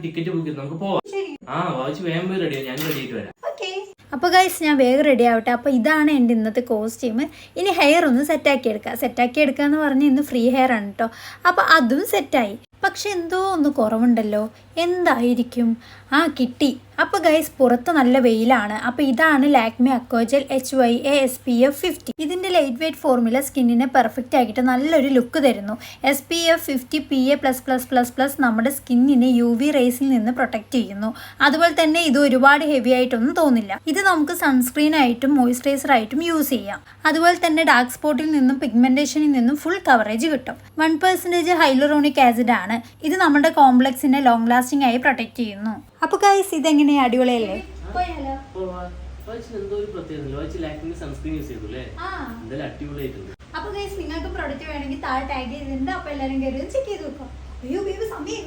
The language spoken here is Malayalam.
ടിക്കറ്റ് ബുക്ക് ചെയ്ത് നമുക്ക് പോവാം. വായിച്ച് വേഗം പോയി റെഡിയാ, ഞാൻ റെഡി ആയിട്ട് വരാം. അപ്പോൾ ഗൈസ് ഞാൻ വേഗം റെഡി ആവട്ടെ. അപ്പോൾ ഇതാണ് എൻ്റെ ഇന്നത്തെ കോസ്റ്റ്യൂം. ഇനി ഹെയർ ഒന്ന് സെറ്റാക്കി എടുക്കുക എന്ന് പറഞ്ഞ് ഇന്ന് ഫ്രീ ഹെയർ ആണ് കേട്ടോ. അപ്പോൾ അതും സെറ്റായി. പക്ഷെ എന്തോ ഒന്ന് കുറവുണ്ടല്ലോ, എന്തായിരിക്കും? കിട്ടി. അപ്പോൾ ഗൈസ് പുറത്ത് നല്ല വെയിലാണ്. അപ്പോൾ ഇതാണ് ലാക്മി അക്വാജെൽ HYA SPF 50. ഇതിൻ്റെ ലൈറ്റ് വെയ്റ്റ് ഫോർമുല സ്കിന്നിനെ പെർഫെക്റ്റ് ആക്കിയിട്ട് നല്ലൊരു ലുക്ക് തരുന്നു. SPF 50 PA++++ നമ്മുടെ സ്കിന്നിനെ UV റേസിൽ നിന്ന് പ്രൊട്ടക്റ്റ് ചെയ്യുന്നു. അതുപോലെ തന്നെ ഇത് ഒരുപാട് ഹെവി ആയിട്ടൊന്നും തോന്നില്ല. ഇത് നമുക്ക് സൺസ്ക്രീൻ ആയിട്ടും മോയ്സ്ചറൈസർ ആയിട്ടും യൂസ് ചെയ്യാം. അതുപോലെ തന്നെ ഡാർക്ക് സ്പോട്ടിൽ നിന്നും പിഗ്മെന്റേഷനിൽ നിന്നും ഫുൾ കവറേജ് കിട്ടും. 1% ഹൈലൂറോണിക് ആസിഡ് ആണ്. ഇത് നമ്മുടെ കോംപ്ലക്സിനെ ലോങ് ലാസ്റ്റിംഗ് ആയി പ്രൊട്ടക്റ്റ് ചെയ്യുന്നു. അപ്പോൾ ഗൈസ് ഇതെങ്ങനെയാ, അടിപൊളിയല്ലേ? അപ്പോൾ ഗൈസ് നിങ്ങൾക്ക് പ്രൊഡക്റ്റ് വേണമെങ്കിൽ താഴെ ടാഗ് ചെയ്തിട്ടുണ്ട്. അപ്പോൾ എല്ലാവരും കയറി ചെക്ക് ചെയ്ത് നോക്കാം. അയ്യോ സമയം